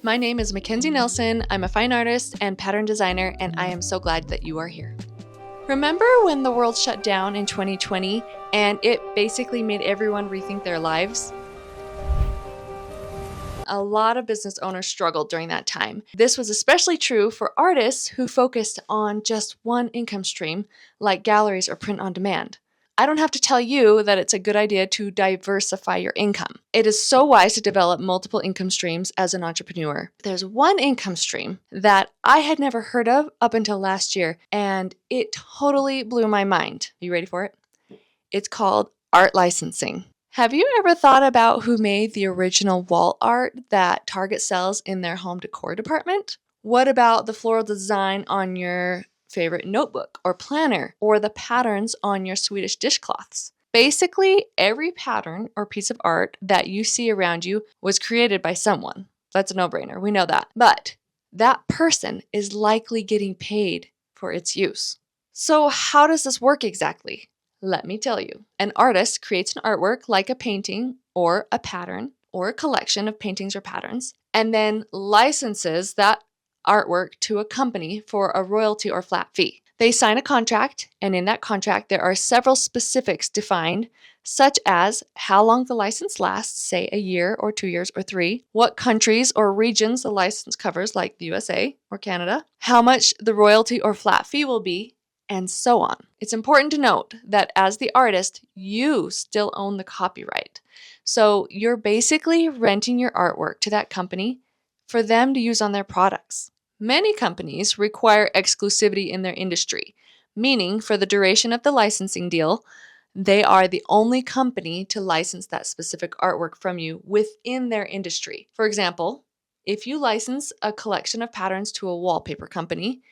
My name is Mackenzie Nelson. I'm a fine artist and pattern designer, and I am so glad that you are here. Remember when the world shut down in 2020 and it basically made everyone rethink their lives? A lot of business owners struggled during that time. This was especially true for artists who focused on just one income stream, like galleries or print on demand. I don't have to tell you that it's a good idea to diversify your income. It is so wise to develop multiple income streams as an entrepreneur. There's one income stream that I had never heard of up until last year, and it totally blew my mind. Are you ready for it? It's called art licensing. Have you ever thought about who made the original wall art that Target sells in their home decor department? What about the floral design on your favorite notebook or planner, or the patterns on your Swedish dishcloths? Basically, every pattern or piece of art that you see around you was created by someone. That's a no-brainer. We know that. But that person is likely getting paid for its use. So how does this work exactly? Let me tell you. An artist creates an artwork like a painting or a pattern or a collection of paintings or patterns, and then licenses that artwork to a company for a royalty or flat fee. They sign a contract, and in that contract there are several specifics defined, such as how long the license lasts, say a year or 2 years or 3, what countries or regions the license covers, like the USA or Canada, how much the royalty or flat fee will be, and so on. It's important to note that as the artist, you still own the copyright. So you're basically renting your artwork to that company for them to use on their products. Many companies require exclusivity in their industry, meaning for the duration of the licensing deal, they are the only company to license that specific artwork from you within their industry. For example, if you license a collection of patterns to a wallpaper company,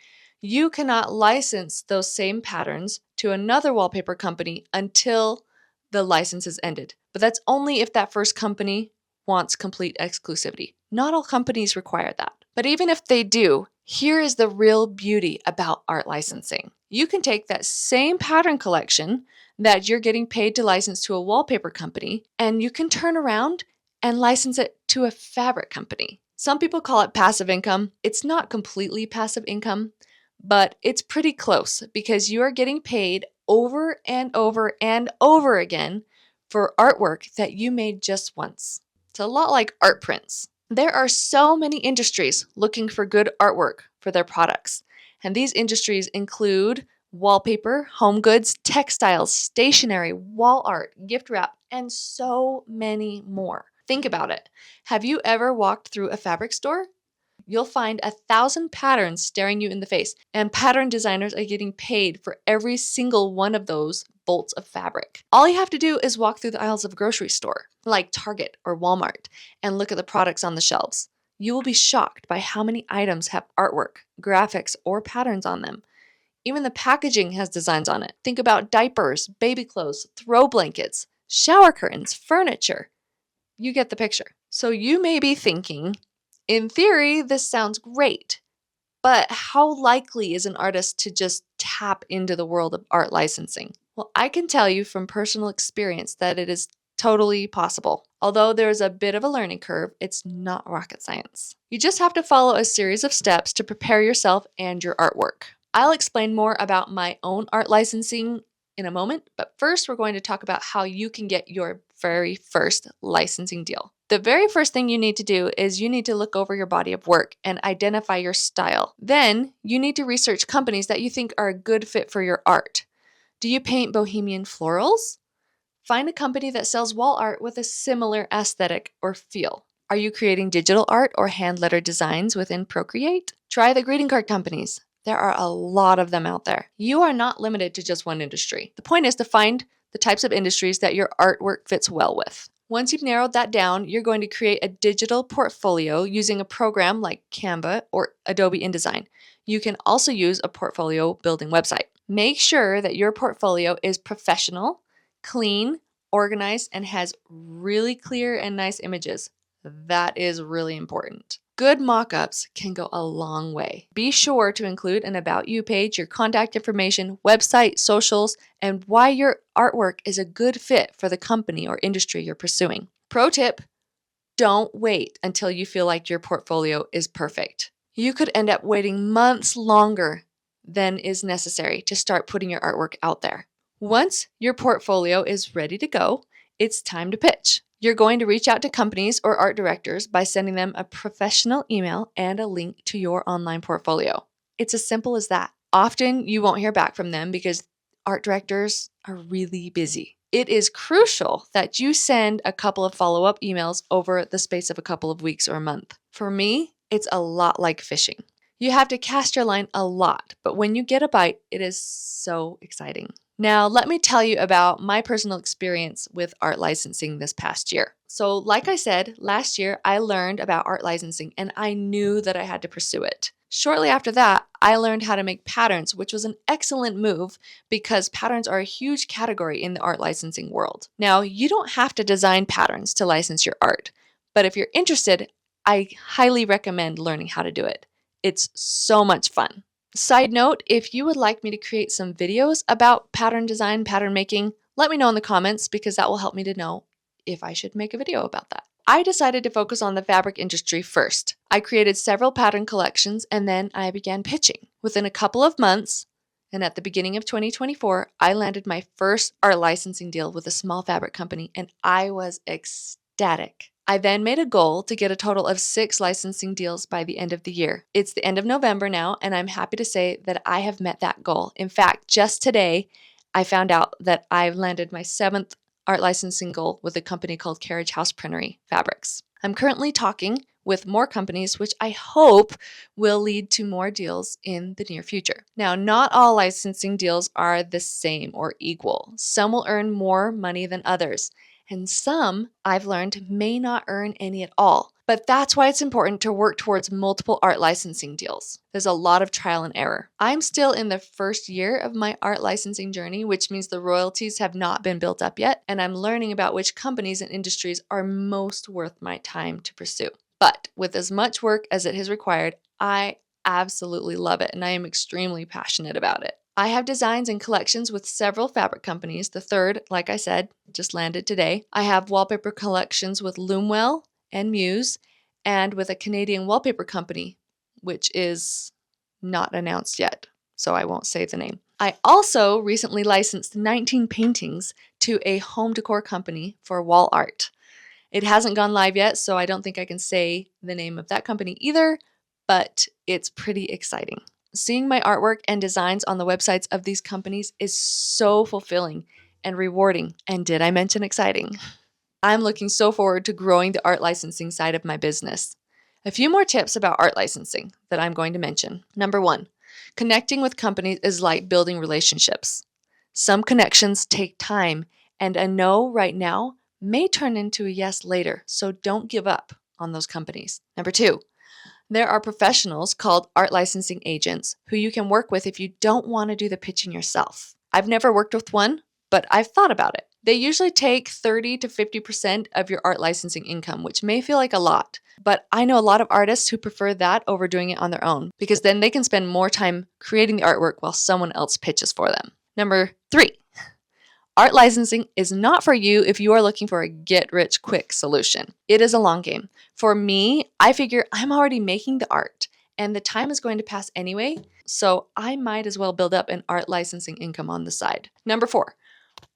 you cannot license those same patterns to another wallpaper company until the license is ended. But that's only if that first company wants complete exclusivity. Not all companies require that. But even if they do, here is the real beauty about art licensing. You can take that same pattern collection that you're getting paid to license to a wallpaper company, and you can turn around and license it to a fabric company. Some people call it passive income. It's not completely passive income, but it's pretty close because you are getting paid over and over and over again for artwork that you made just once. It's a lot like art prints. There are so many industries looking for good artwork for their products, and these industries include wallpaper, home goods, textiles, stationery, wall art, gift wrap, and so many more. Think about it. Have you ever walked through a fabric store? You'll find 1,000 patterns staring you in the face, and pattern designers are getting paid for every single one of those bolts of fabric. All you have to do is walk through the aisles of a grocery store, like Target or Walmart, and look at the products on the shelves. You will be shocked by how many items have artwork, graphics, or patterns on them. Even the packaging has designs on it. Think about diapers, baby clothes, throw blankets, shower curtains, furniture. You get the picture. So you may be thinking, in theory, this sounds great, but how likely is an artist to just tap into the world of art licensing? Well, I can tell you from personal experience that it is totally possible. Although there's a bit of a learning curve, it's not rocket science. You just have to follow a series of steps to prepare yourself and your artwork. I'll explain more about my own art licensing in a moment, but first we're going to talk about how you can get your very first licensing deal. The very first thing you need to do is you need to look over your body of work and identify your style. Then you need to research companies that you think are a good fit for your art. Do you paint bohemian florals? Find a company that sells wall art with a similar aesthetic or feel. Are you creating digital art or hand-lettered designs within Procreate? Try the greeting card companies. There are a lot of them out there. You are not limited to just one industry. The point is to find the types of industries that your artwork fits well with. Once you've narrowed that down, you're going to create a digital portfolio using a program like Canva or Adobe InDesign. You can also use a portfolio building website. Make sure that your portfolio is professional, clean, organized, and has really clear and nice images. That is really important. Good mock-ups can go a long way. Be sure to include an About You page, your contact information, website, socials, and why your artwork is a good fit for the company or industry you're pursuing. Pro tip, don't wait until you feel like your portfolio is perfect. You could end up waiting months longer than is necessary to start putting your artwork out there. Once your portfolio is ready to go, it's time to pitch. You're going to reach out to companies or art directors by sending them a professional email and a link to your online portfolio. It's as simple as that. Often you won't hear back from them because art directors are really busy. It is crucial that you send a couple of follow-up emails over the space of a couple of weeks or a month. For me, it's a lot like fishing. You have to cast your line a lot, but when you get a bite, it is so exciting. Now, let me tell you about my personal experience with art licensing this past year. So, like I said, last year I learned about art licensing and I knew that I had to pursue it. Shortly after that, I learned how to make patterns, which was an excellent move because patterns are a huge category in the art licensing world. Now, you don't have to design patterns to license your art, but if you're interested, I highly recommend learning how to do it. It's so much fun. Side note, if you would like me to create some videos about pattern design, pattern making, let me know in the comments because that will help me to know if I should make a video about that. I decided to focus on the fabric industry first. I created several pattern collections and then I began pitching. Within a couple of months, and at the beginning of 2024, I landed my first art licensing deal with a small fabric company and I was ecstatic. I then made a goal to get a total of 6 licensing deals by the end of the year. It's the end of November now, and I'm happy to say that I have met that goal. In fact, just today, I found out that I've landed my 7th art licensing goal with a company called Carriage House Printery Fabrics. I'm currently talking with more companies, which I hope will lead to more deals in the near future. Now, not all licensing deals are the same or equal. Some will earn more money than others. And some, I've learned, may not earn any at all. But that's why it's important to work towards multiple art licensing deals. There's a lot of trial and error. I'm still in the first year of my art licensing journey, which means the royalties have not been built up yet, and I'm learning about which companies and industries are most worth my time to pursue. But with as much work as it has required, I absolutely love it, and I am extremely passionate about it. I have designs and collections with several fabric companies. The third, like I said, just landed today. I have wallpaper collections with Loomwell and Muse and with a Canadian wallpaper company, which is not announced yet, so I won't say the name. I also recently licensed 19 paintings to a home decor company for wall art. It hasn't gone live yet, so I don't think I can say the name of that company either, but it's pretty exciting. Seeing my artwork and designs on the websites of these companies is so fulfilling and rewarding. And did I mention exciting? I'm looking so forward to growing the art licensing side of my business. A few more tips about art licensing that I'm going to mention. Number 1, connecting with companies is like building relationships. Some connections take time, and a no right now may turn into a yes later, so don't give up on those companies. Number 2, there are professionals called art licensing agents who you can work with if you don't want to do the pitching yourself. I've never worked with one, but I've thought about it. They usually take 30 to 50% of your art licensing income, which may feel like a lot, but I know a lot of artists who prefer that over doing it on their own because then they can spend more time creating the artwork while someone else pitches for them. Number 3, art licensing is not for you if you are looking for a get-rich-quick solution. It is a long game. For me, I figure I'm already making the art, and the time is going to pass anyway, so I might as well build up an art licensing income on the side. Number 4,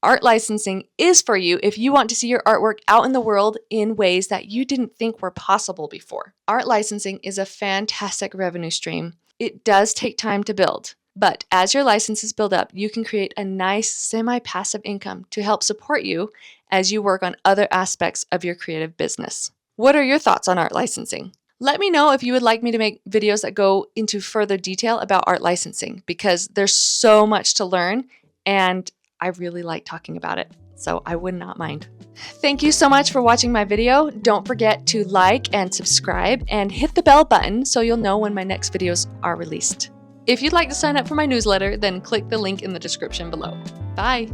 art licensing is for you if you want to see your artwork out in the world in ways that you didn't think were possible before. Art licensing is a fantastic revenue stream. It does take time to build. But as your licenses build up, you can create a nice semi-passive income to help support you as you work on other aspects of your creative business. What are your thoughts on art licensing? Let me know if you would like me to make videos that go into further detail about art licensing because there's so much to learn and I really like talking about it, so I would not mind. Thank you so much for watching my video. Don't forget to like and subscribe and hit the bell button so you'll know when my next videos are released. If you'd like to sign up for my newsletter, then click the link in the description below. Bye!